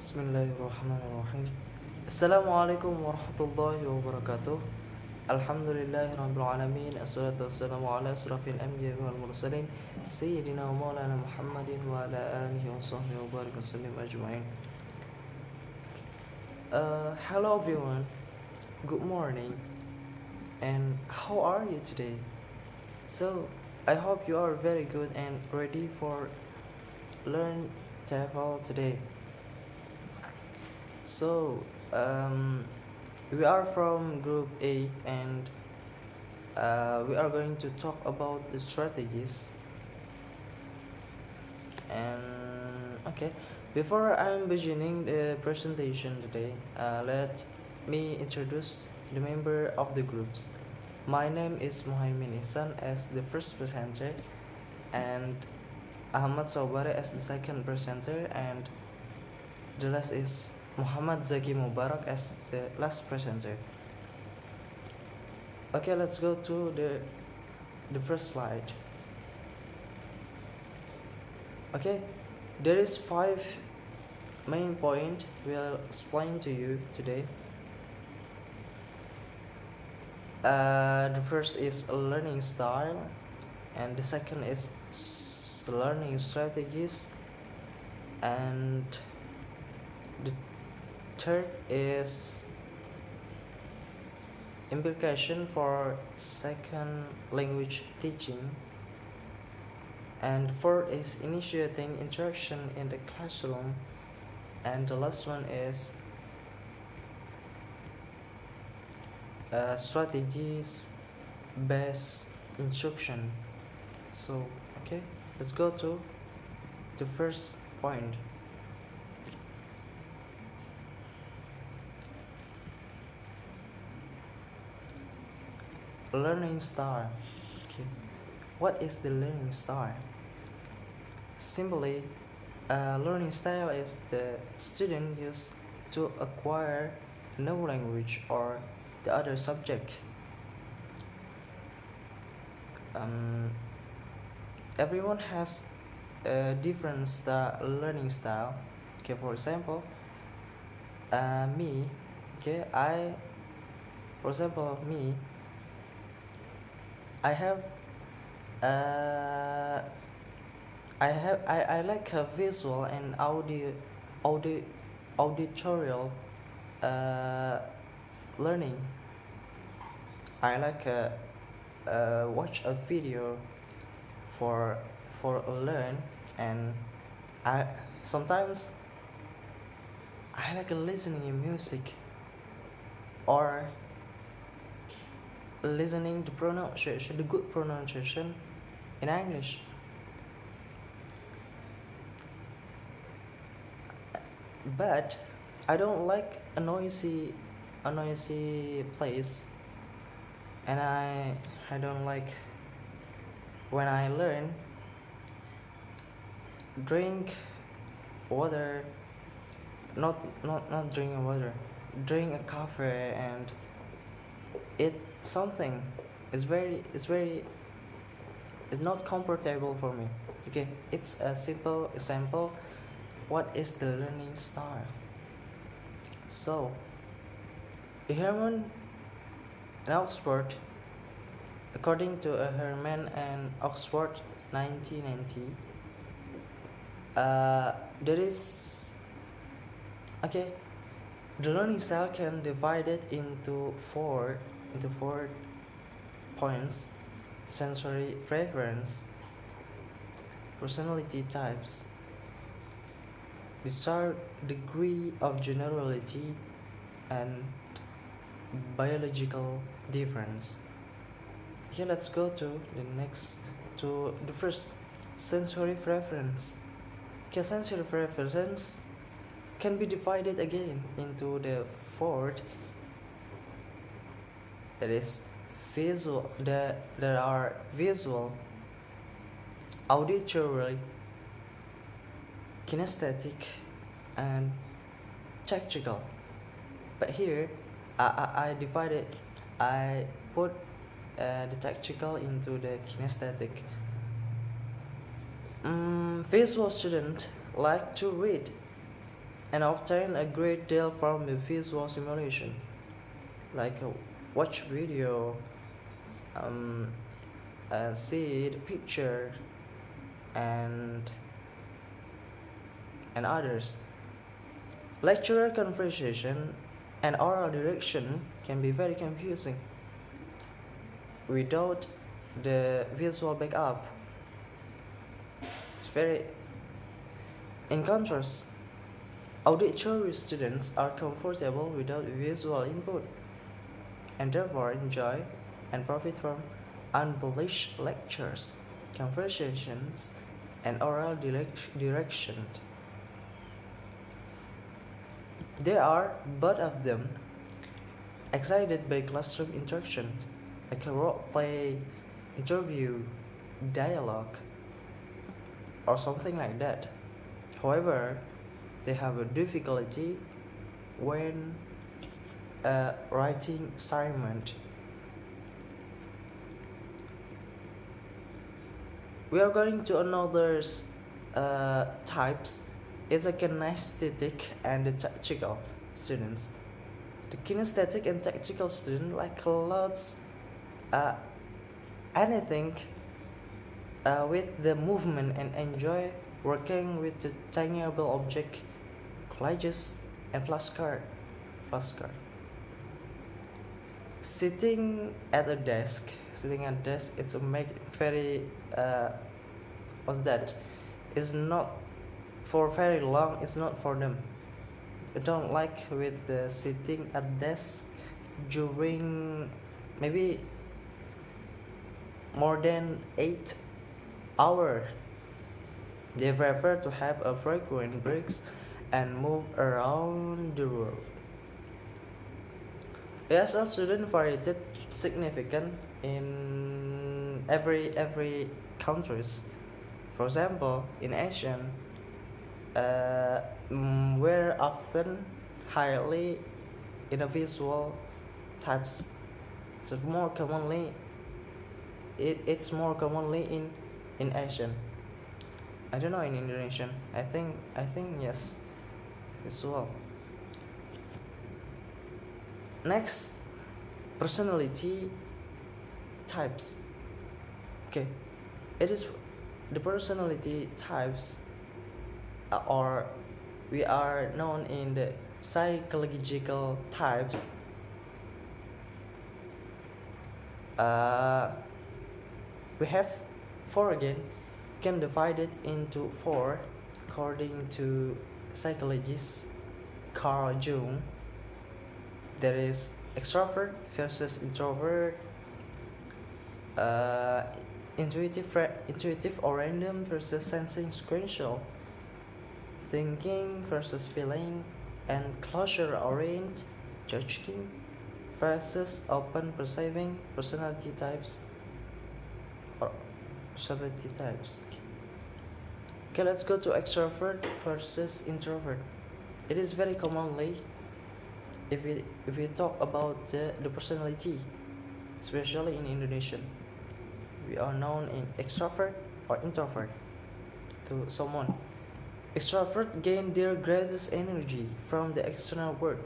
Bismillahirrahmanirrahim. Assalamualaikum warahmatullahi wabarakatuh. Alhamdulillahirabbil alamin. Assalatu wassalamu ala asrafil anbiya'i wal mursalin sayyidina wa maulana Muhammadin wa ala alihi wa sahbihi wa barik wasallim ajma'in. Hello everyone. Good morning. And how are you today? So, I hope you are very good and ready for learn TEFL today. So, we are from Group 8 and we are going to talk about the strategies. And okay, before I'm beginning the presentation today, let me introduce the member of the groups. My name is Muhaimin Ihsan as the first presenter, and Ahmad Saubare as the second presenter, and the last is Muhammad Zaki Mubarak as the last presenter. Okay, let's go to the first slide. Okay, there is 5 main point we'll explain to you today. The first is a learning style, and the second is learning strategies, and the third is implication for second language teaching, and fourth is initiating interaction in the classroom, and the last one is strategies based instruction. So okay, let's go to the first point. Learning style. Okay, what is the learning style? Simply, learning style is the student use to acquire new language or the other subject. Everyone has a different learning style. Okay, for example, me. Okay, for example, me. I like a visual and auditorial learning. I like watch a video for learn, and I sometimes I like listening in music or listening the pronunciation, the good pronunciation in English. But I don't like a noisy place, and I don't like when I learn drink water, not drinking water, drink a coffee and eat something. It's not comfortable for me. Okay, it's a simple example. What is the learning style? So, Herman and Oxford, according to Herman and Oxford 1990, there is okay. The learning style can divide it into four points: sensory preference, personality types, desired degree of generality, and biological difference. Okay, let's go to the first, sensory preference. Okay, sensory preference can be divided again into the fourth, that is visual. There are visual, auditory, kinesthetic, and tactical. But here I divided, I put the tactical into the kinesthetic. Visual students like to read and obtain a great deal from the visual simulation, like watch video, um, see the picture, and others. Lecturer conversation and oral direction can be very confusing without the visual backup. It's very. In contrast, auditory students are comfortable without visual input and therefore enjoy and profit from unpolished lectures, conversations, and oral direction. They are, both of them, excited by classroom interaction, like a role play, interview, dialogue, or something like that. However, they have a difficulty when writing assignment. We are going to another types. It's a kinesthetic and the tactical students. The kinesthetic and tactical student like lots anything with the movement and enjoy working with the tangible object, collages and flashcard. Sitting at a desk, it's a make very what's that? It's not for very long. It's not for them. I don't like with the sitting at desk during maybe more than 8 hours. They prefer to have a frequent breaks and move around the world. ESL student varied significant in every countries. For example, in Asian, we're often highly individual types. So more commonly, it's more commonly in Asian. I don't know in Indonesian. I think yes, as well. Next, personality types. Okay, it is the personality types, or we are known in the psychological types. We have four again. Can divide it into four according to psychologist Carl Jung. There is extrovert versus introvert, intuitive or random versus sensing sequential, thinking versus feeling, and closure oriented judging versus open perceiving personality types or personality types. Okay, let's go to extrovert versus introvert. It is very commonly if we talk about the personality, especially in Indonesian, we are known in extrovert or introvert to someone. Extrovert gain their greatest energy from the external world.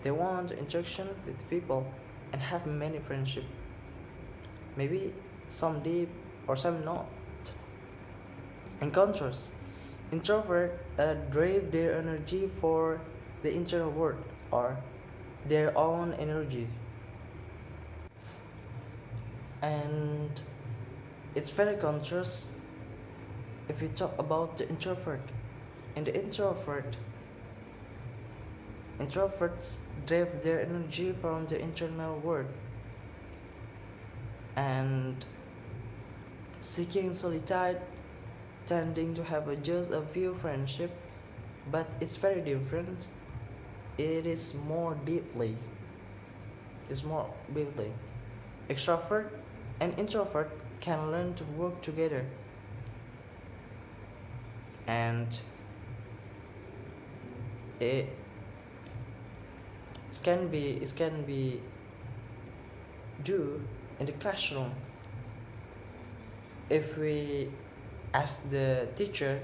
They want interaction with people and have many friendship. Maybe some deep or some not. In contrast, introvert drive their energy for the internal world or their own energy, and it's very contrast if we talk about the introvert. In the introverts drive their energy from the internal world and seeking solitude, tending to have just a few friendship, but it's very different. It is more deeply. Extrovert and introvert can learn to work together, and it can be do in the classroom. If we ask the teacher,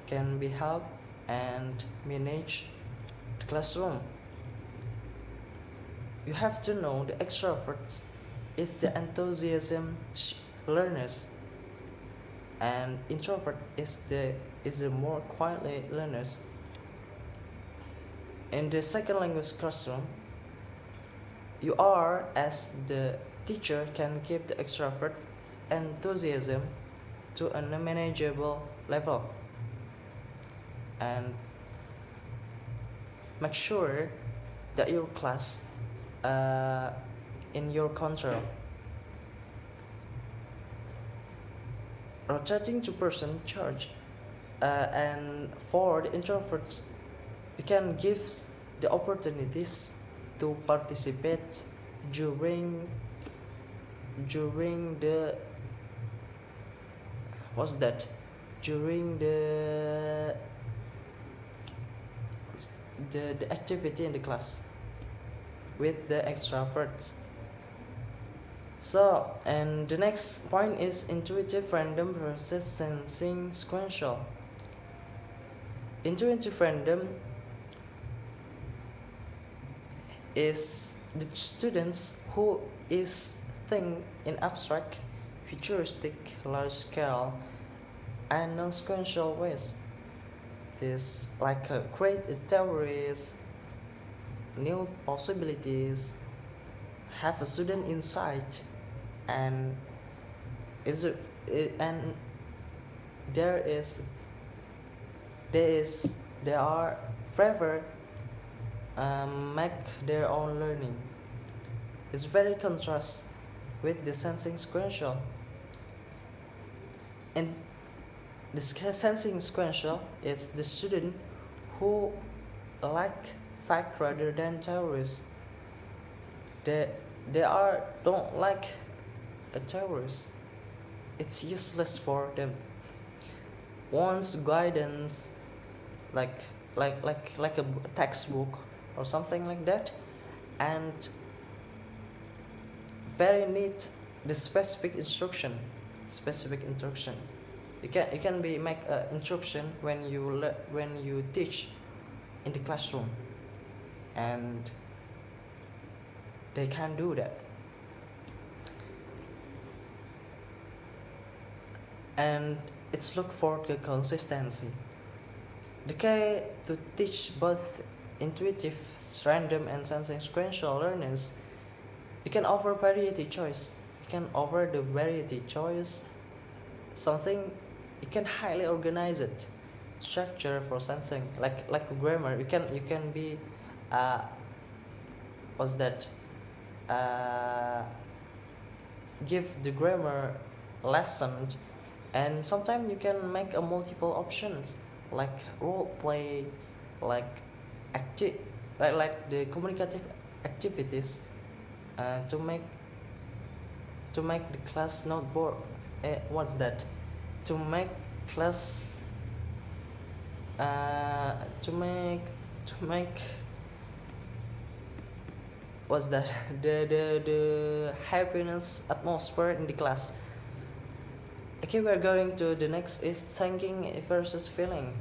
can be help and manage the classroom. You have to know the extroverts is the enthusiasm learners, and introvert is the more quietly learners. In the second language classroom, you are as the teacher can keep the extrovert enthusiasm to a manageable level and make sure that your class uh, in your control. Rotating to person charge, and for the introverts you can give the opportunities to participate during during the what's that during the activity in the class with the extroverts. So, and the next point is intuitive random versus sensing sequential. Intuitive random is the students who is think in abstract, futuristic, large scale, and non-sequential ways. This like create theories, new possibilities, have a student insight, and is and there is there is they are forever make their own learning. It's very contrast with the sensing sequential. And the sensing sequential is the student who like fact rather than theories. They are don't like a theories. It's useless for them. Wants guidance, like a textbook or something like that, and very neat the specific instruction. You can be make instruction when you teach in the classroom, and they can do that. And it's look for the consistency. The key to teach both intuitive, random, and sensing sequential learners, you can offer variety choice. You can offer the variety choice something you can highly organize it. Structure for sensing, like a grammar. You can be what's that? Uh, give the grammar lessons, and sometimes you can make a multiple options like role play, like acti- like the communicative activities, to make the class not bored. What's that? To make class uh, to make to make what's that? The happiness atmosphere in the class. Okay, we're going to the next is thinking versus feeling.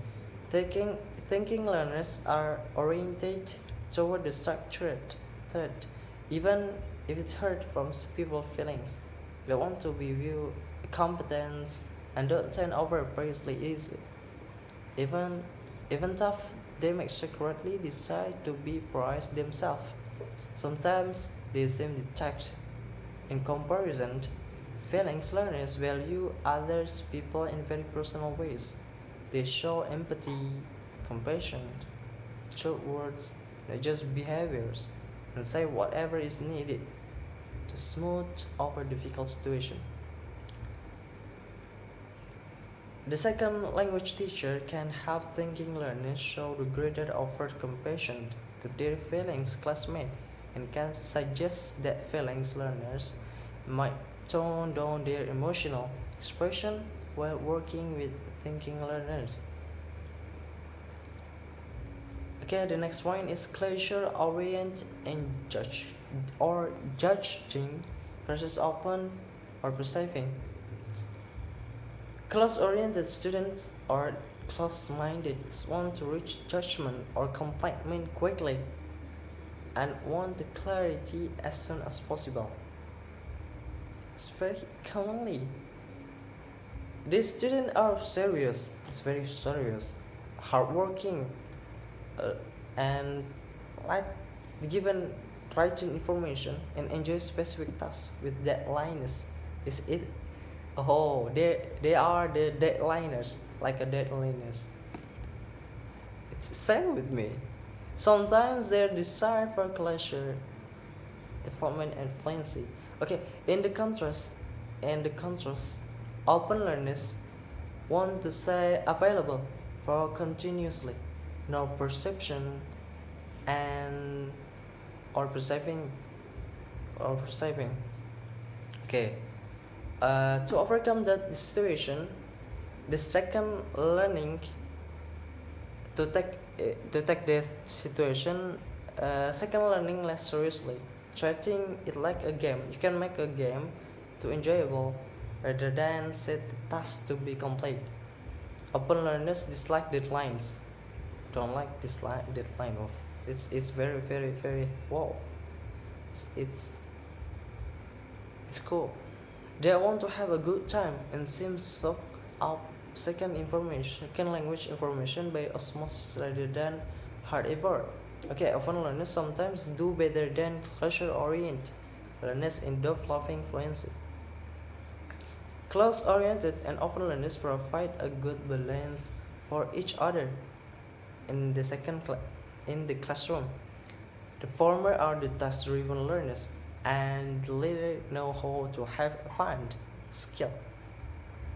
Thinking thinking learners are oriented toward the structured third, even if it hurt from people's feelings. They want to be viewed competent and don't turn over previously easily. Even even tough, they may secretly decide to be prized themselves. Sometimes they seem detached. In comparison, feelings learners value others people in very personal ways. They show empathy, compassion, through words, not just behaviors, and say whatever is needed to smooth over difficult situation. The second language teacher can help thinking learners show the greater offered compassion to their feelings classmates, and can suggest that feelings learners might tone down their emotional expression while working with thinking learners. Okay, the next point is closure oriented and judging versus open or perceiving. Close oriented students are close-minded, want to reach judgment or contentment quickly, and want the clarity as soon as possible. It's very commonly. These students are serious, it's very serious, hardworking, uh, and like given writing information and enjoy specific tasks with deadlines. Is it? Oh, they are the deadliners, like a deadliners. It's the same with me. Sometimes their desire for pleasure, development, and fluency. Okay, in the contrast, open learners want to stay available for continuously, no perception and or perceiving or perceiving. Okay, to overcome that situation, the second learning to take this situation, second learning less seriously, treating it like a game. You can make a game to enjoyable rather than set the task to be complete. Open learners dislike deadlines, don't like dislike deadline. Oh, it's very wow. It's it's cool. They want to have a good time and seem soak up second language information by osmosis rather than hard effort. Okay, open learners sometimes do better than closure-oriented learners in developing fluency. Close-oriented and open learners provide a good balance for each other in in the classroom. The former are the task-driven learners, and the latter know how to have fun skill.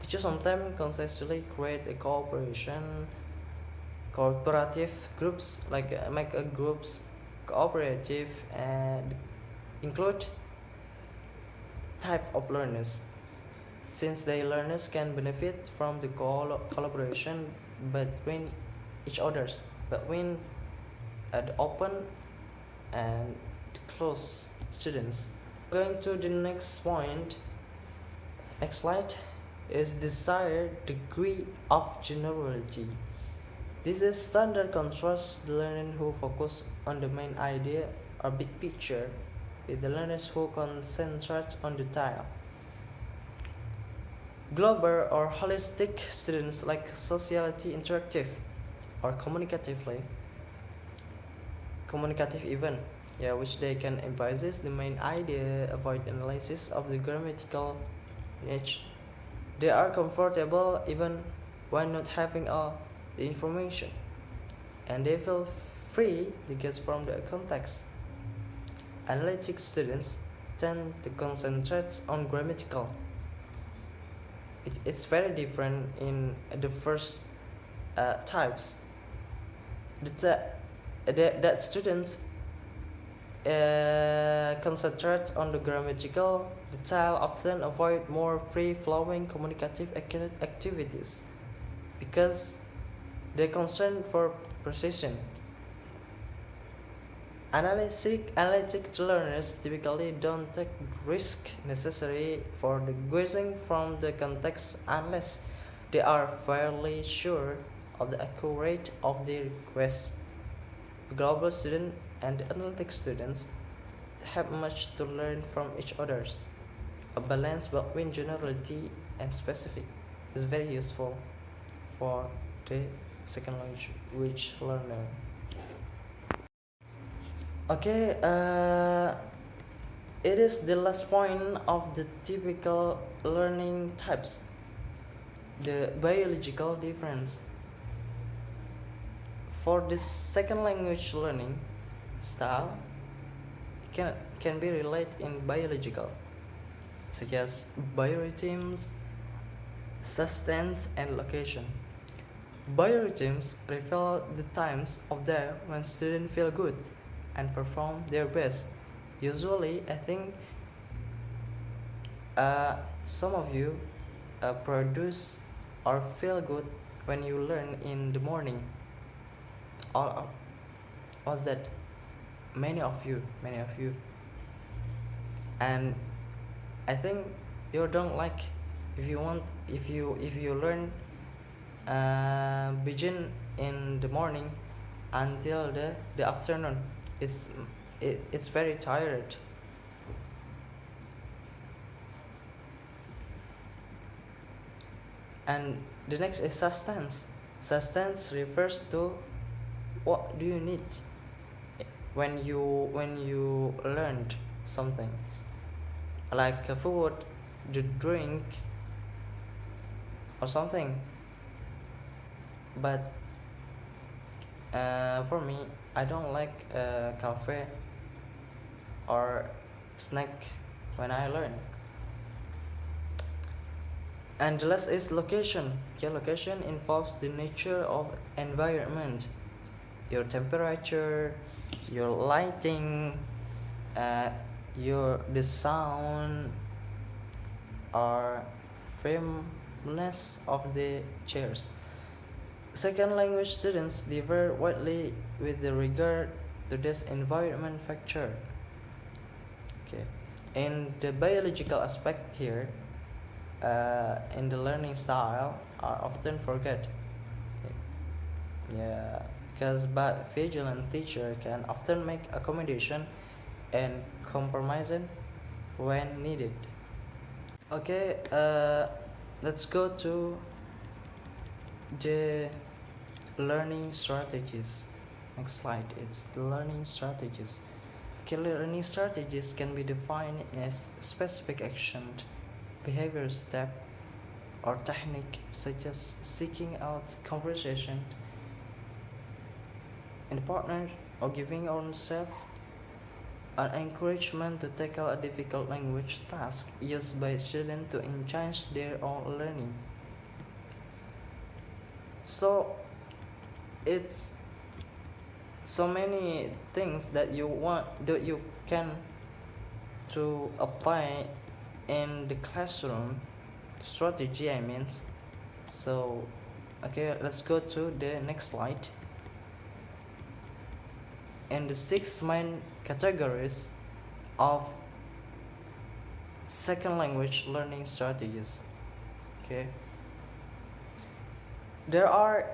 Teachers sometimes consciously create a cooperative groups, like make a groups cooperative and include type of learners, since the learners can benefit from the collaboration between each others, between the open and the closed students. Going to the next point, next slide, is desired degree of generality. This is standard contrast the learners who focus on the main idea or big picture with the learners who concentrate on detail. Global or holistic students like sociality interactive or communicative even, yeah, which they can emphasize the main idea, avoid analysis of the grammatical niche. They are comfortable even when not having all the information, and they feel free to guess from the context. Analytic students tend to concentrate on grammatical. It's very different in the first types. That students concentrate on the grammatical detail often avoid more free-flowing communicative activities because they're concerned for precision. Analytic learners typically don't take risk necessary for the guessing from the context unless they are fairly sure of the accuracy of their request. The global student and the analytic students have much to learn from each others. A balance between generality and specific is very useful for the second language learner. Okay, it is the last point of the typical learning types, the biological difference. For this second language learning style can be related in biological, such as biorhythms, sustenance, and location. Biorhythms reveal the times of day when students feel good and perform their best. Usually, I think some of you produce or feel good when you learn in the morning. Or was that many of you, and I think you don't like if you learn begin in the morning until the afternoon. It's it's very tired. And the next is sustenance. Sustenance refers to what do you need when you learned something, like a food, the drink, or something. But for me, I don't like cafe or snack when I learn. And the last is location. Okay, location involves the nature of environment, your temperature, your lighting, uh, your the sound or firmness of the chairs. Second language students differ widely with regard to this environment factor. Okay, in the biological aspect here, in the learning style are often forget. Yeah, because but vigilant teacher can often make accommodation and compromising when needed. Okay, let's go to the learning strategies. Next slide. It's the learning strategies. Okay, learning strategies can be defined as specific action, behavior step, or technique such as seeking out conversation in a partner or giving oneself an encouragement to tackle a difficult language task used by students to enhance their own learning. So it's so many things that you can to apply in the classroom strategy, I mean. So okay, let's go to the next slide. And the six main categories of second language learning strategies. Okay, there are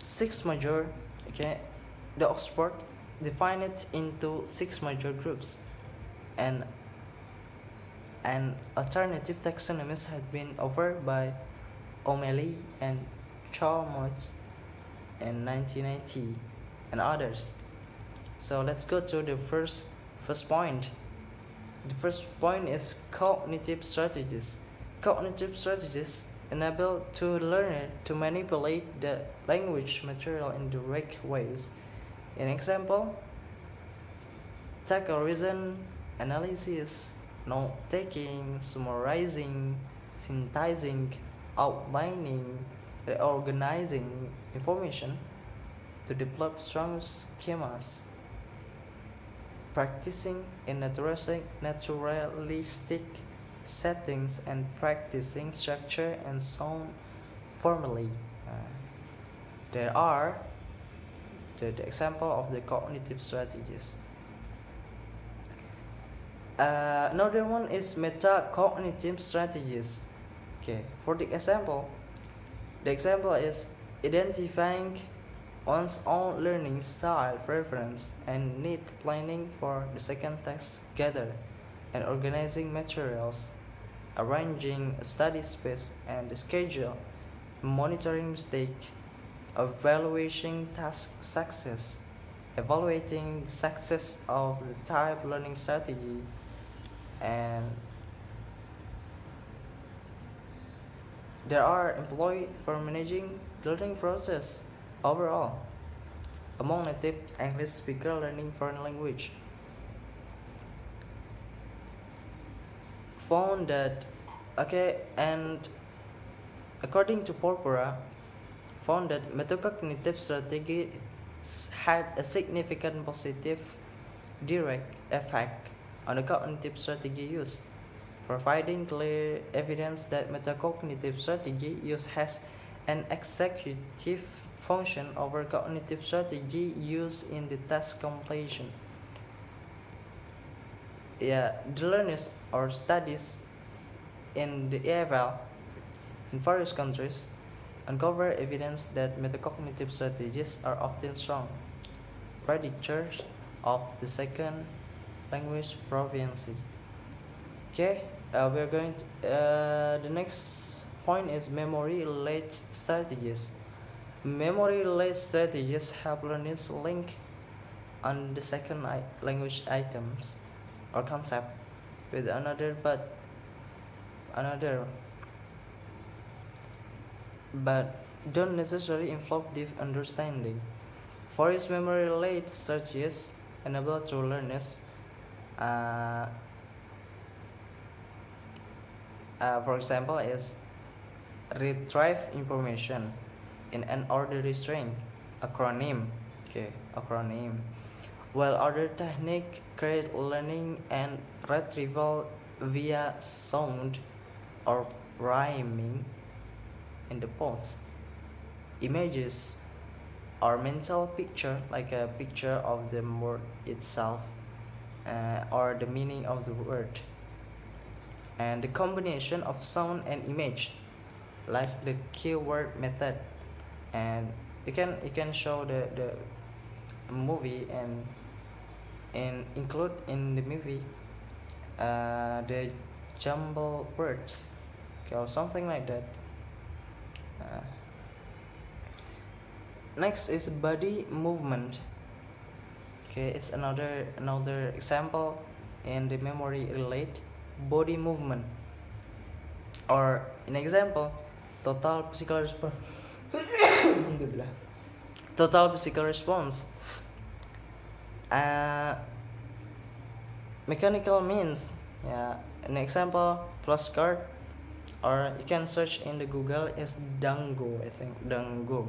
six major. Okay, the Oxford define it into six major groups, and alternative taxonomies had been offered by O'Malley and Chalmers in 1990 and others. So let's go to the first point. The first point is cognitive strategies. Cognitive strategies enable to learner to manipulate the language material in direct ways. An example, tackle reason analysis, note taking, summarizing, synthesizing, outlining, reorganizing information to develop strong schemas, practicing in naturalistic settings and practicing structure and sound formally. There are the example of the cognitive strategies. Another one is metacognitive strategies. Okay, for the example is identifying one's own learning style preference and need planning for the second task gather and organizing materials, arranging a study space and the schedule, monitoring mistake, evaluating task success, evaluating the success of the type learning strategy, and there are employed for managing learning process overall among native English speaker learning foreign language. Found that and according to Porpora, found that metacognitive strategies had a significant positive direct effect on the cognitive strategy use, providing clear evidence that metacognitive strategy use has an executive function over cognitive strategy use in the task completion. The learners or studies in the EFL in various countries uncover evidence that metacognitive strategies are often strong predictors of the second language proficiency. Okay, we're going to, the next point is memory-related strategies. Memory-related strategies help learners link on the second language items or concept with another but don't necessarily involve deep understanding. For its memory-related strategies enable to learners for example is retrieve information in an orderly string, acronym, while other technique create learning and retrieval via sound or rhyming in the pods, images or mental picture like a picture of the word itself or the meaning of the word, and the combination of sound and image like the keyword method, and you can show the movie and include in the movie the jumble words, okay, or something like that. Next is body movement. Okay, it's another example in the memory relate body movement, or an example total physical response. Total physical response. Mechanical means, yeah. An example flashcard, or you can search in the Google is Dango, I think Dango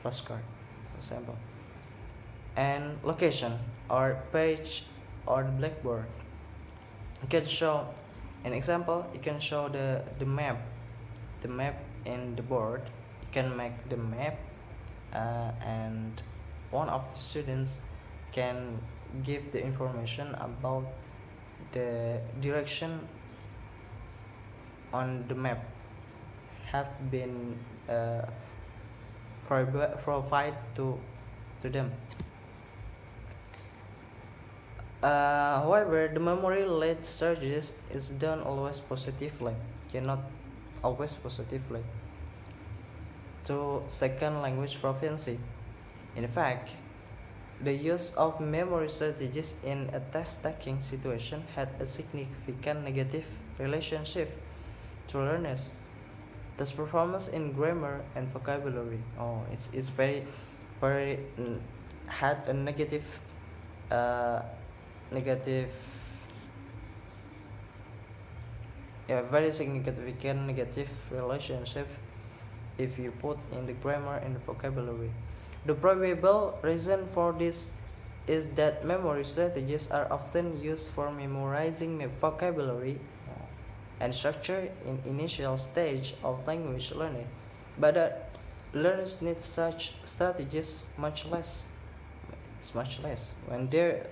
flashcard, for example. And location or page or the blackboard. You can show an example. You can show the map in the board. You can make the map, and one of the students can give the information about the direction on the map have been provided to them. However, the memory-related strategies is done always positively, cannot always positively, to second language proficiency. In fact, the use of memory strategies in a test-taking situation had a significant negative relationship to learners. Thus, performance in grammar and vocabulary. It's very had a negative very significant negative relationship if you put in the grammar and the vocabulary. The probable reason for this is that memory strategies are often used for memorizing vocabulary and structure in initial stage of language learning, but that learners need such strategies much less when their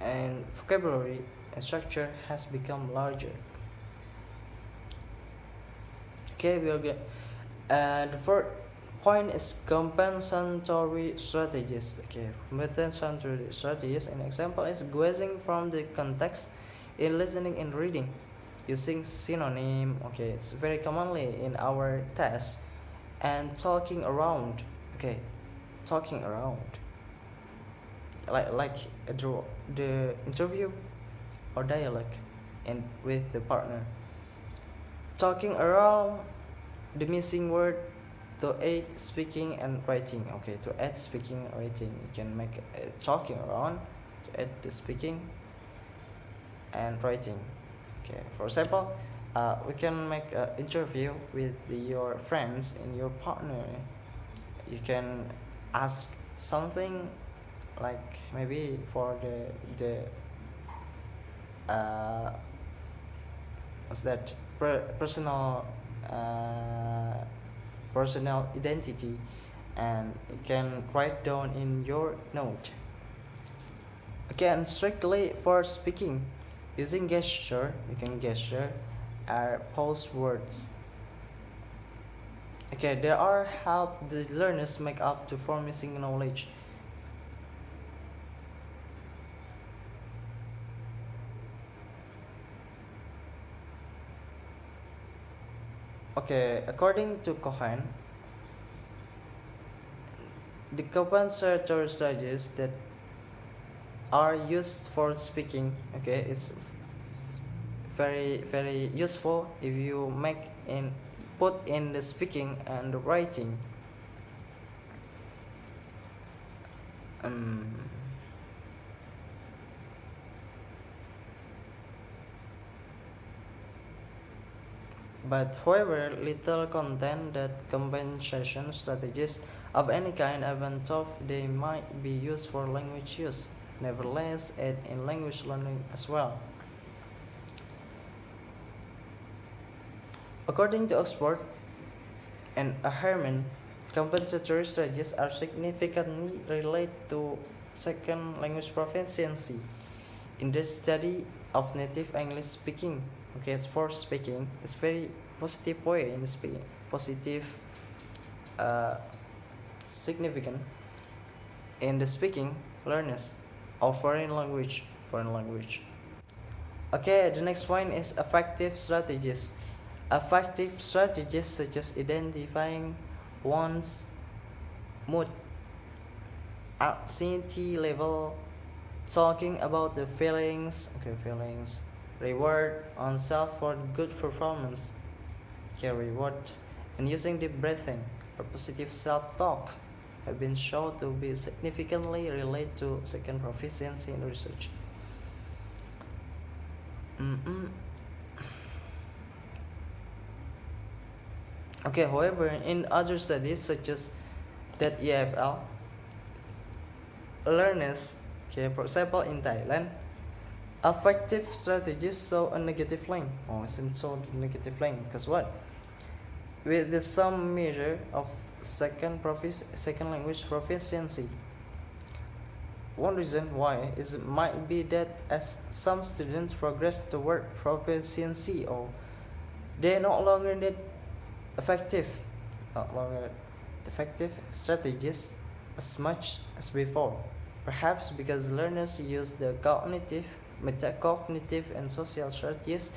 and vocabulary and structure has become larger. Okay, we'll get the fourth point is compensatory strategies. Okay, compensatory strategies. An example is guessing from the context in listening and reading using synonym. Okay, it's very commonly in our tests, and talking around. Okay, talking around like the interview or dialogue and with the partner. Talking around the missing word to aid speaking and writing. Okay, to add speaking and writing, you can make talking around to add the speaking and writing. Okay, for example, we can make an interview with your friends and your partner. You can ask something like maybe for the what's that personal identity, and you can write down in your note. Again, strictly for speaking, using gesture, you can gesture or pause words Okay, there are help the learners make up to for missing knowledge. Okay, according to Cohen, the compensatory strategies that are used for speaking, okay, it's very useful if you make in put in the speaking and the writing. um, but however little content that compensation strategies of any kind, even though they might be used for language use, nevertheless aid in language learning as well. According to Oxford and Herman, compensatory strategies are significantly related to second language proficiency. In the study of native English speaking, okay, it's for speaking, it's very positive way in speaking, positive, uh, significant in the speaking learners of foreign language. Okay, the next point is effective strategies. Effective strategies such as identifying one's mood, anxiety level, talking about the feelings, okay, feelings, reward on self for good performance, okay, reward, and using deep breathing or positive self-talk have been shown to be significantly related to second proficiency in research. Mm-mm. Okay, however, in other studies such as that EFL, learners, okay, for example, in Thailand, effective strategies show a negative link. Oh, it's so negative link because what? With the some measure of second language proficiency. One reason why is it might be that as some students progress toward proficiency, or they no longer need effective, not longer effective strategies as much as before. Perhaps because learners use the cognitive, metacognitive, and social strategies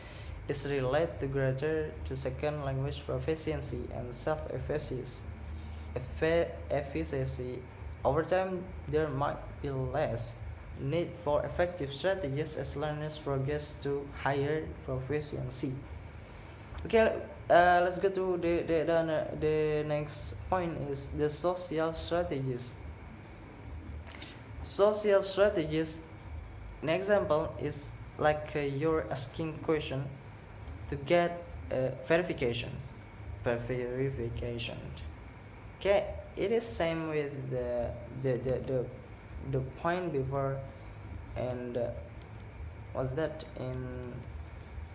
is related to greater to second language proficiency and self-efficacy. Over time, there might be less need for effective strategies as learners progress to higher proficiency. Okay, let's go to the next point is the social strategies. Social strategies. An example is like you're asking question to get verification. Okay, it is same with the point before, and was that in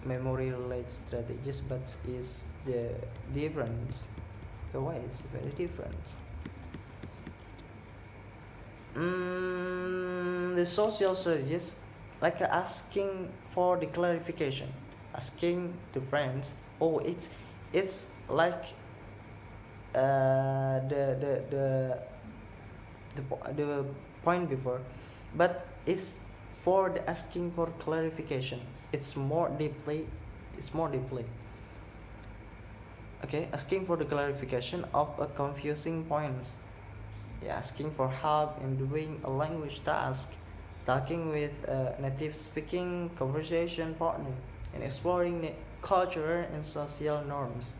memory related strategies, but is the difference, the way it's very different. The social strategies like asking for the clarification, asking to friends, oh, it's like the point before, but it's for the asking for clarification. It's more deeply. Okay, asking for the clarification of a confusing points. Yeah, asking for help in doing a language task, talking with a native speaking conversation partner, and exploring the cultural and social norms.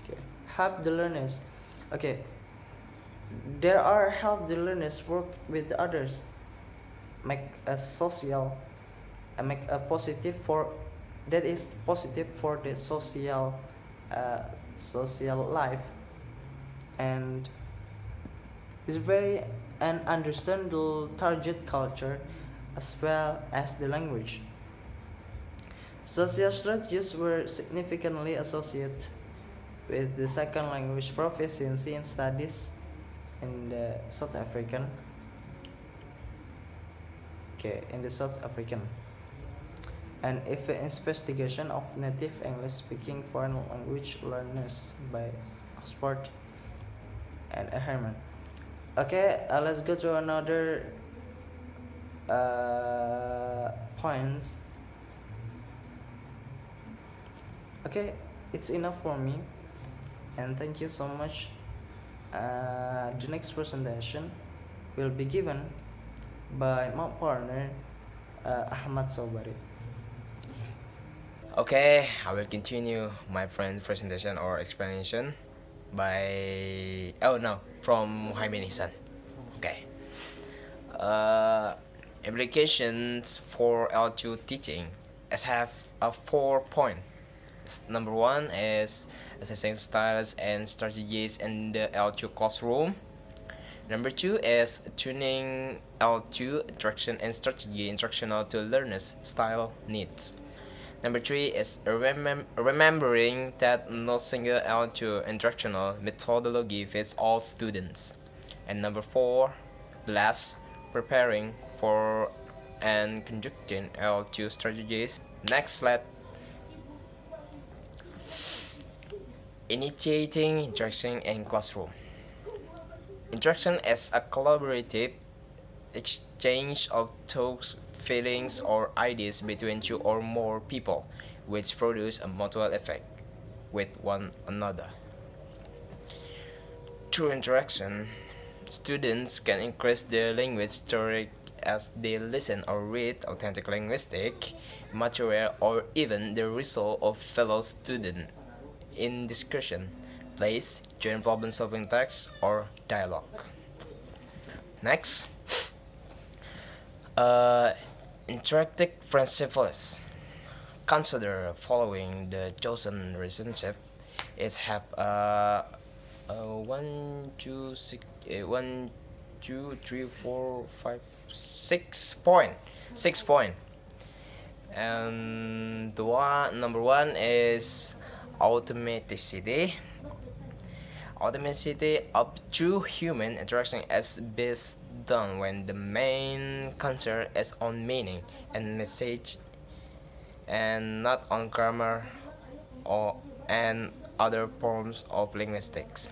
Okay, help the learners. Okay, there are help the learners work with others, make a social, make a positive for that is positive for the social life, and is very and understand the target culture as well as the language. Social strategies were significantly associated with the second language proficiency in studies in the South African. Okay, in the South African. And if an investigation of native English speaking foreign language learners by Oxford and Herman. Okay, let's go to another points. Okay, it's enough for me, and thank you so much. The next presentation will be given by my partner Ahmad Sobari. Okay, I will continue my friend's presentation or explanation by from Muhammad Ihsan. Okay. Applications for L2 teaching as have a 4 point. Number one is assessing styles and strategies in the L2 classroom. Number two is tuning L2 interaction and strategy instructional to learners' style needs. Number three is remembering that no single L2 instructional methodology fits all students. And number four, last, preparing for and conducting L2 strategies. Next slide. Initiating interaction in classroom. Interaction is a collaborative exchange of thoughts, feelings, or ideas between two or more people, which produce a mutual effect with one another. Through interaction, students can increase their language rhetoric as they listen or read authentic linguistic material or even the result of fellow students in discussion, plays, joint problem-solving tasks, or dialogue. Next, interactive principles. Consider following the chosen relationship is have one, two, six, 6 point. 6 point. And number one is automaticity. Automaticity of true human interaction is best done when the main concern is on meaning and message and not on grammar or and other forms of linguistics.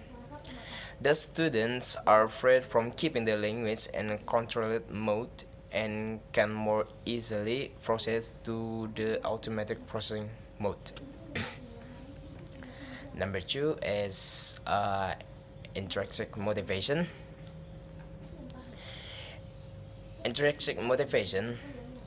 The students are freed from keeping the language in a controlled mode and can more easily process to the automatic processing mode. Number two is intrinsic motivation. Intrinsic motivation,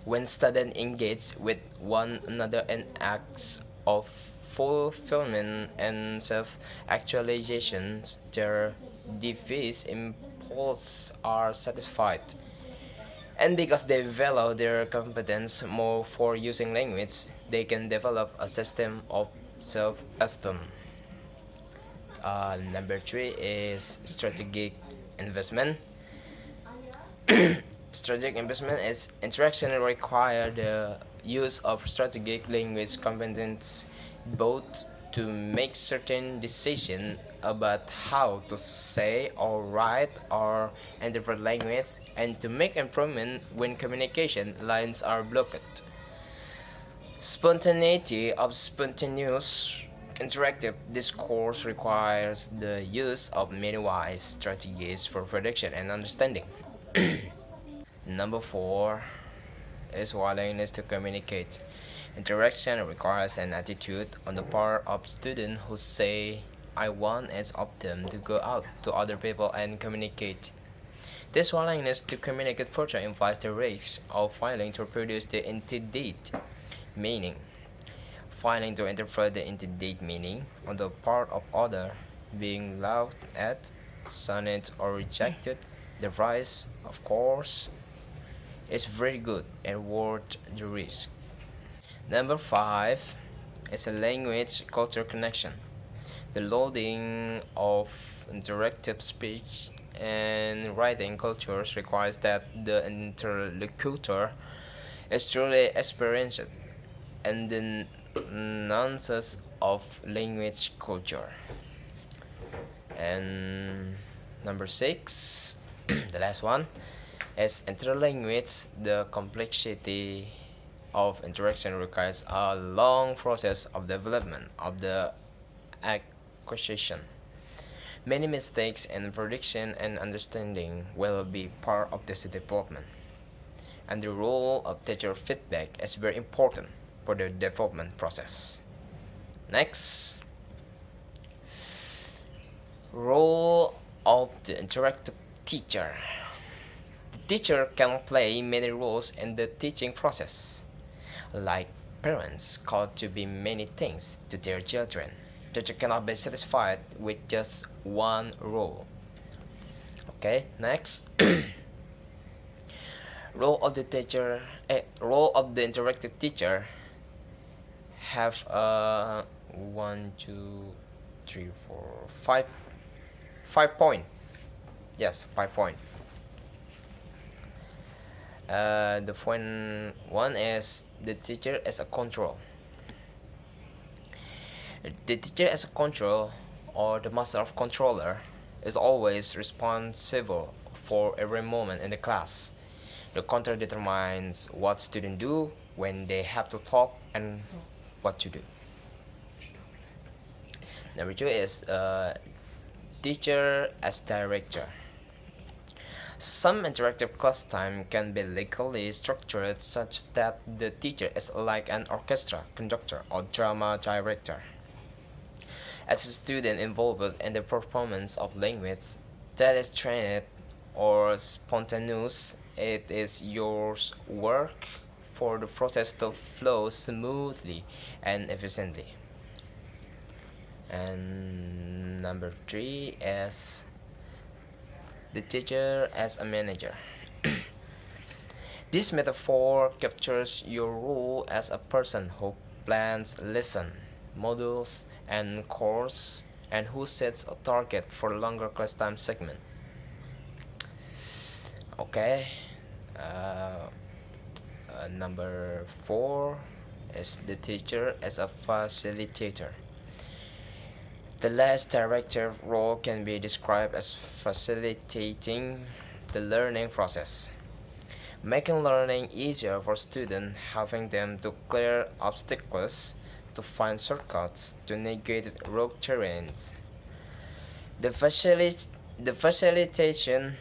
when students engage with one another in acts of fulfillment and self-actualization, their devious impulses are satisfied. And because they value their competence more for using language, they can develop a system of self-esteem. Number three is strategic investment. Strategic investment is interaction require the use of strategic language competence both to make certain decisions about how to say or write or interpret language and to make improvement when communication lines are blocked. Spontaneity of spontaneous interactive discourse requires the use of many wise strategies for production and understanding. Number four is willingness to communicate. Interaction requires an attitude on the part of students who say, I want each of them to go out to other people and communicate. This willingness to communicate further implies the risk of failing to produce the intended meaning. Failing to interpret the intended meaning on the part of other, being laughed at, shunned, or rejected, the rise, of course, is very good and worth the risk. Number five is a language culture connection. The loading of interactive speech and writing cultures requires that the interlocutor is truly experienced and the nuances of language culture. And number six, the last one, is interlanguage. The complexity of interaction requires a long process of development of the acquisition. Many mistakes in prediction and understanding will be part of this development, and the role of teacher feedback is very important for the development process. Next, role of the interactive teacher. The teacher can play many roles in the teaching process, like parents called to be many things to their children. Teacher cannot be satisfied with just one role. Okay, next. Role of the interactive teacher have 1 2 3 4 5 point. Yes, 5 point. The point one is the teacher as a control. The teacher as a control, or the master of controller, is always responsible for every moment in the class. The control determines what students do, when they have to talk, and what to do. Number two is teacher as director. Some interactive class time can be legally structured such that the teacher is like an orchestra conductor or drama director. As a student involved in the performance of language that is trained or spontaneous, it is your work for the process to flow smoothly and efficiently. And number three is the teacher as a manager. This metaphor captures your role as a person who plans lesson, modules, and course, and who sets a target for a longer class time segment. Okay. Number four is the teacher as a facilitator. The last director role can be described as facilitating the learning process, making learning easier for students, helping them to clear obstacles, to find shortcuts, to navigate rough terrains. The facilitation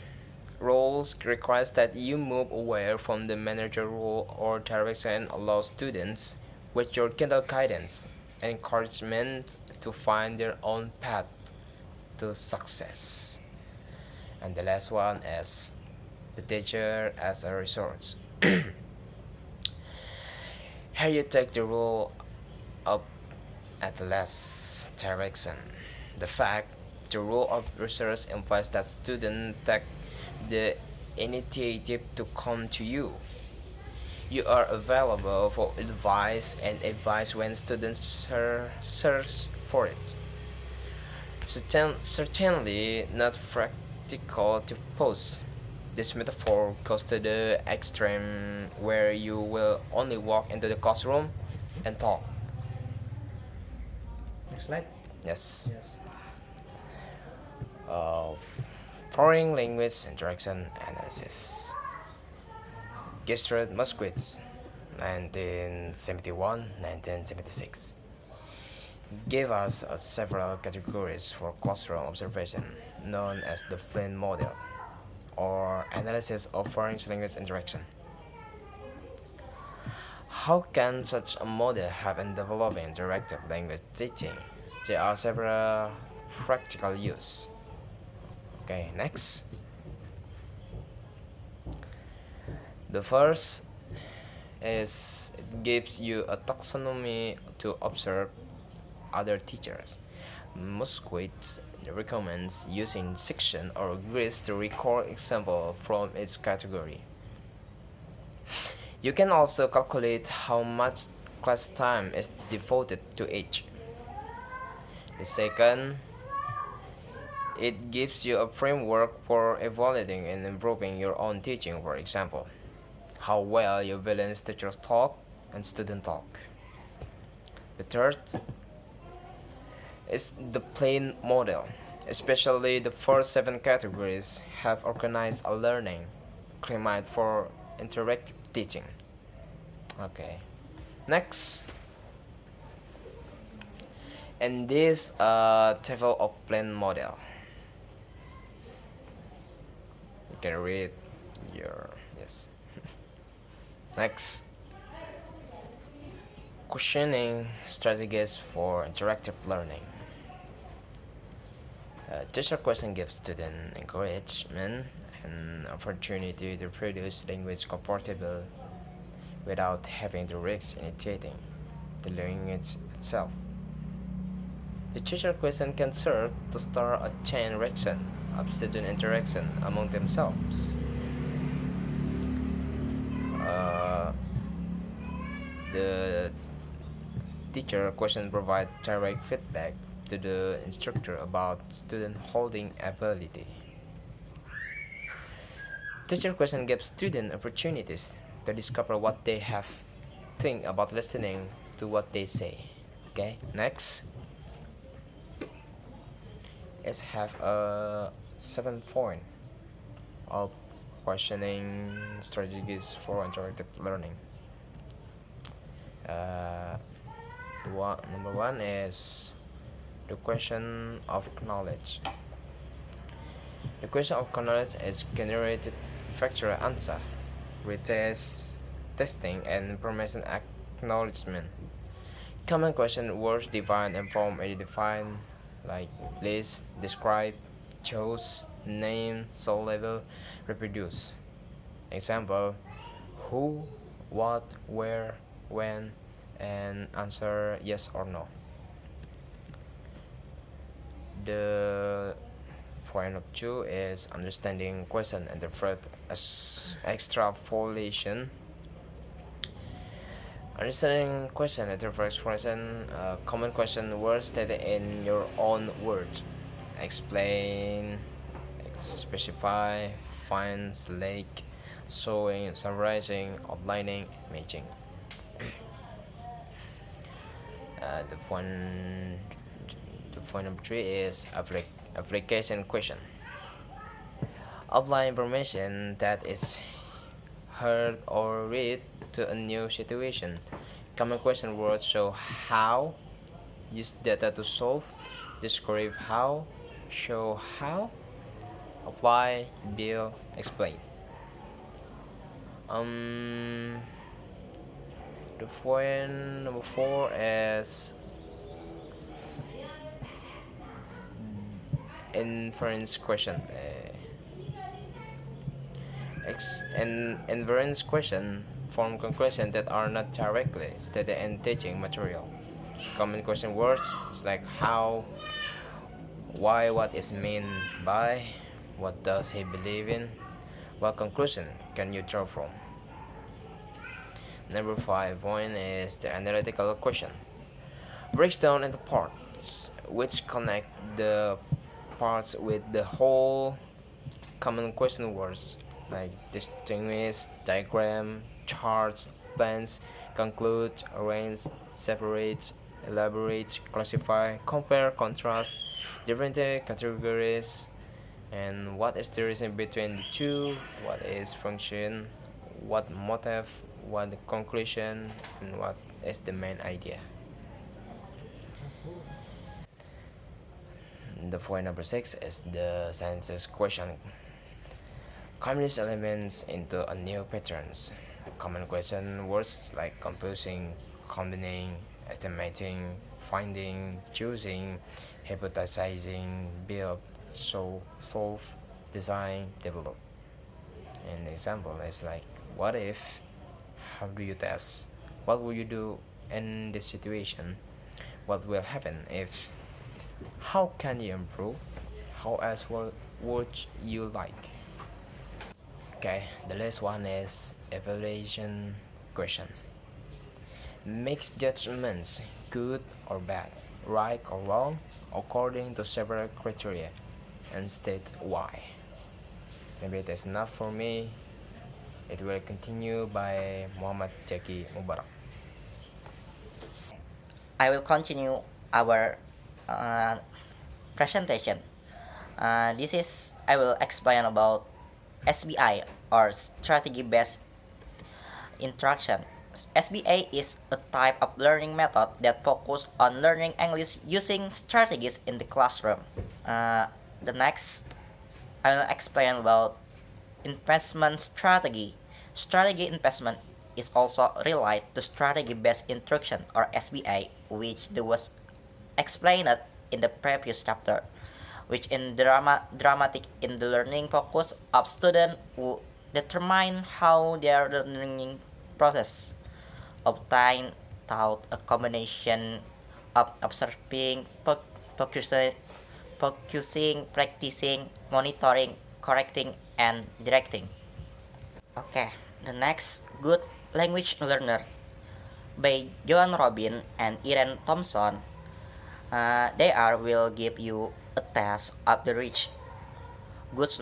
roles requires that you move away from the manager role or direction and allow students, with your gentle guidance and encouragement, to find their own path to success. And the last one is the teacher as a resource. Here you take the role up at the last direction. The role of resource implies that students take the initiative to come to you. You are available for advice and advice when students search for it. Certainly not practical to pose. This metaphor goes to the extreme where you will only walk into the classroom and talk. Next slide. Yes. Yes. Foreign language interaction analysis. Gertrude Moskowitz, 1971-1976, gave us several categories for classroom observation, known as the Flynn model, or analysis of foreign language interaction. How can such a model help in developing interactive language teaching? There are several practical use. Okay, next. The first is it gives you a taxonomy to observe other teachers. Moskowitz recommends using section or grid to record example from each category. You can also calculate how much class time is devoted to each. The second, it gives you a framework for evaluating and improving your own teaching, for example, how well your balanced teachers talk and student talk. The third is the plain model. Especially the first 7 categories have organized a learning climate for interactive teaching. Okay. Next. And this table of plain model. can read your yes. Next, questioning strategies for interactive learning. Teacher question gives student encouragement and opportunity to produce language comfortable without having to risk initiating the language itself. The teacher question can serve to start a chain reaction of student interaction among themselves. Uh, the teacher question provide direct feedback to the instructor about student holding ability. Teacher question gives student opportunities to discover what they have think about listening to what they say. Okay, next let's have a 7 point of questioning strategies for interactive learning. Uh, Number one is the question of knowledge. The question of knowledge is generated factual answer, retest, testing, and information acknowledgement. Common question words define, inform, identify, like list, describe, choose, name, soul level, reproduce. Example: who, what, where, when, and answer yes or no. The point of two is understanding question interpret as extrapolation. Understanding question interpret expression, common question words stated in your own words. Explain, specify, find, select, showing, summarizing, outlining, matching. The point number three is application question. Apply information that is heard or read to a new situation. Common question words show how, use data to solve, describe how, show how, apply, build, explain. The point number four is inference question. Inference question form conclusions that are not directly stated in teaching material. Common question words like how, why, what is meant by, what does he believe in, what conclusion can you draw from. Number 5 point is the analytical question. Breaks down into parts which connect the parts with the whole. Common question words like distinguish, diagram, charts, plans, conclude, arrange, separate, elaborate, classify, compare, contrast, different categories, and what is the reason between the two, what is function, what motive, what the conclusion, and what is the main idea. The point number 6 is the sentences question. Combine elements into a new patterns. Common question words like composing, combining, estimating, finding, choosing, hypothesizing, build, solve, design, develop. An example is like what if, how do you test, what will you do in this situation, what will happen if, how can you improve, how else would you like. Okay, the last one is evaluation question. Makes judgments good or bad, right or wrong, according to several criteria, and state why. Maybe it is enough for me. It will continue by Muhammad Jaki Mubarak. I will continue our presentation. I will explain about SBI or strategy based instruction. SBA is a type of learning method that focuses on learning English using strategies in the classroom. The next, I will explain about investment strategy. Strategy investment is also related to strategy-based instruction or SBI, which was explained in the previous chapter, which in dramatic in the learning focus of students who determine how their learning process obtain through a combination of observing, focusing, practicing, monitoring, correcting, and directing. Okay, the next good language learner by Joan Robin and Irene Thompson. They are will give you a test of the rich good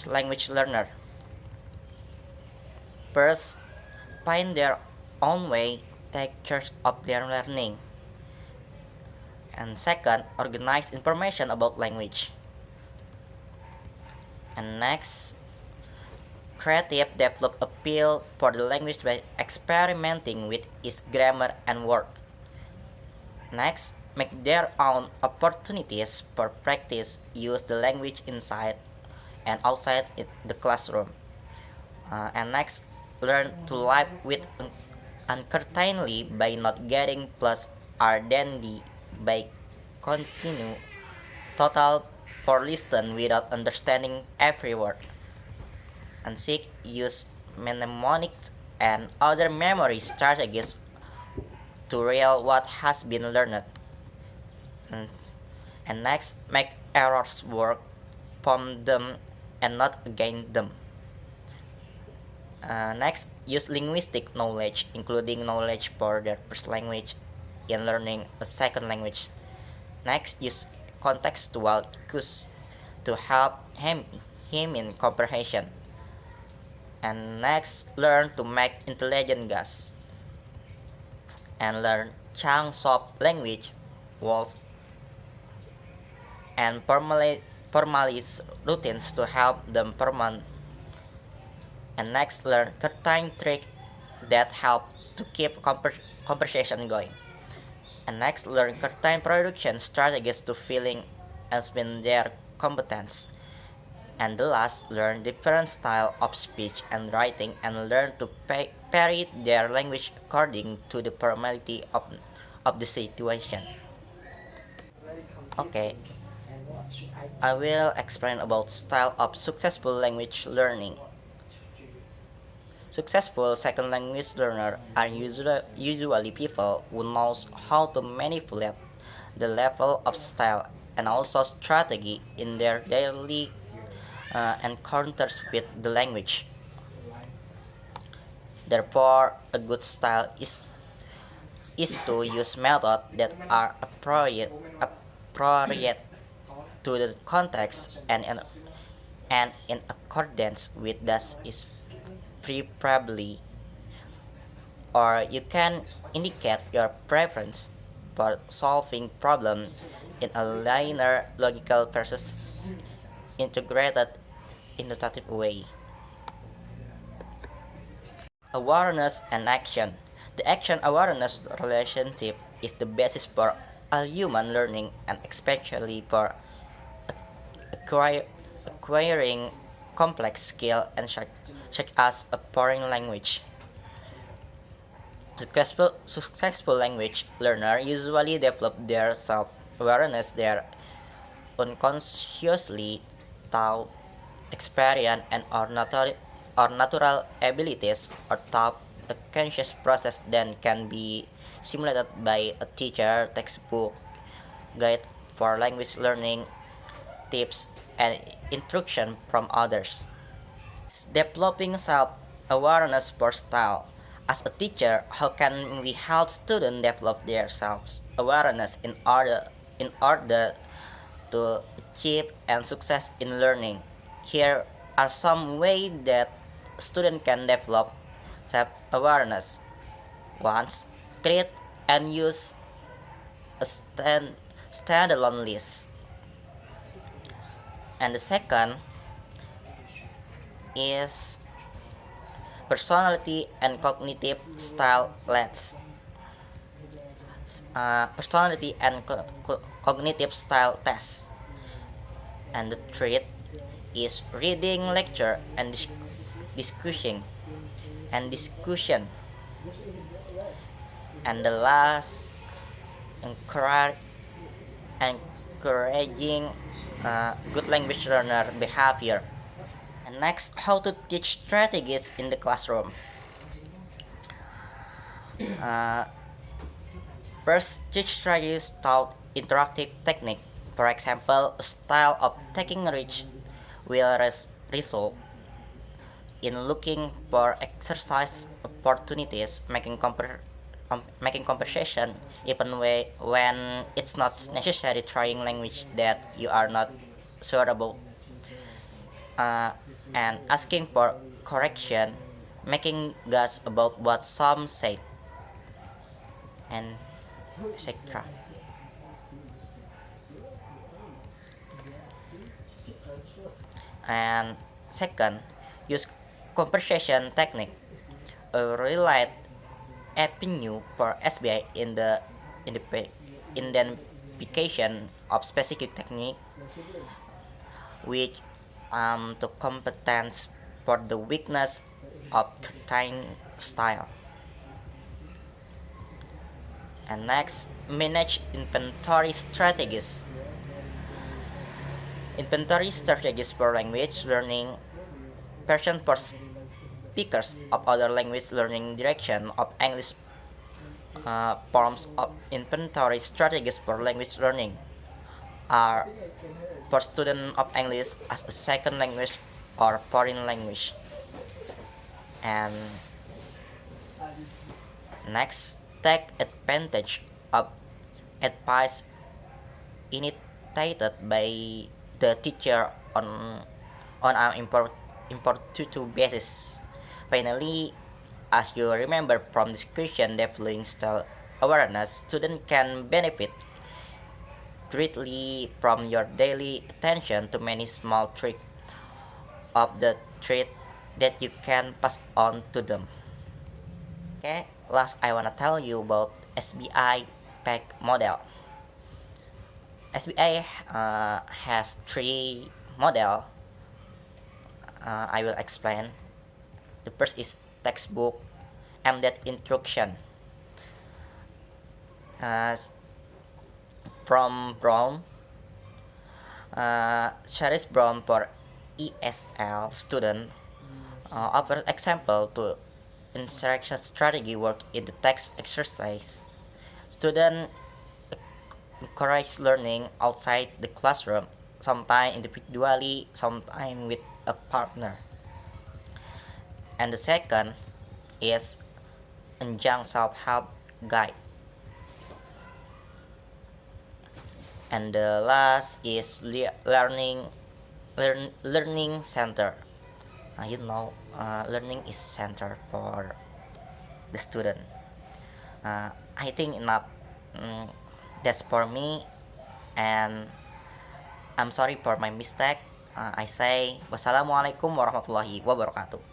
language learner. First, find their own way, take charge of their learning. And second, organize information about language. And next, creative develop appeal for the language by experimenting with its grammar and word. Next, make their own opportunities for practice, use the language inside and outside the classroom. And next, learn to live with uncertainty by not getting plus or than the by continue total for listen without understanding every word. And six, use mnemonics and other memory strategies to real what has been learned. And next, make errors work from them and not against them. Next, use linguistic knowledge, including knowledge for their first language in learning a second language. Next, use contextual cues to help him in comprehension. And next, learn to make intelligent guesses. And learn chunks of language walls and formalize routines to help them perform. And next, learn certain tricks that help to keep conversation going. And next, learn certain production strategies to filling and spend their competence. And the last, learn different style of speech and writing and learn to vary their language according to the formality of the situation. Okay, I will explain about style of successful language learning. Successful second language learners are usually people who knows how to manipulate the level of style and also strategy in their daily encounters with the language. Therefore, a good style is to use methods that are appropriate to the context and in accordance with that is preferably, or you can indicate your preference for solving problems in a linear, logical versus integrated, intuitive way. Awareness and action. The action-awareness relationship is the basis for all human learning and especially for acquiring complex skills and such as a foreign language. Successful language learners usually develop their self-awareness there unconsciously through experience and or natural abilities or through a conscious process that can be simulated by a teacher, textbook, guide for language learning, tips, and instruction from others. Developing self-awareness for style. As a teacher, how can we help students develop their self-awareness in order to achieve and success in learning? Here are some ways that students can develop self-awareness. One, create and use a standalone list. And the second is personality and cognitive style lens. Personality and cognitive style test. And the third is reading, lecture, and discussing and discussion. And the last, encourage, encouraging good language learner behavior. And next, how to teach strategies in the classroom. Uh, First, teach strategies taught interactive technique. For example, a style of taking reach will result in looking for exercise opportunities, making conversation even when it's not necessary, trying language that you are not sure about, uh, and asking for correction, making guess about what some say, and etc. And second, use conversation technique. A relate avenue for SBI in the identification of specific technique which to competence for the weakness of certain style. And next, manage inventory strategies. Inventory strategies for language learning, version for speakers of other language learning, direction of English, forms of inventory strategies for language learning are for students of English as a second language or foreign language. And next, take advantage of advice initiated by the teacher on an important basis. Finally, as you remember from this question, developing style awareness, students can benefit greatly from your daily attention to many small tricks of the trade that you can pass on to them. Okay, last I wanna tell you about SBI PAC model. SBI has three model. I will explain. The first is textbook, embedded instruction. From Brown, Charles Brown for ESL student offers example to instruction strategy work in the text exercise. Student encourage learning outside the classroom, sometimes individually, sometimes with a partner. And the second is Young Self-Help Guide. And the last is Learning Center. Learning is center for the student. I think enough. That's for me, and I'm sorry for my mistake. I say wassalamualaikum warahmatullahi wabarakatuh.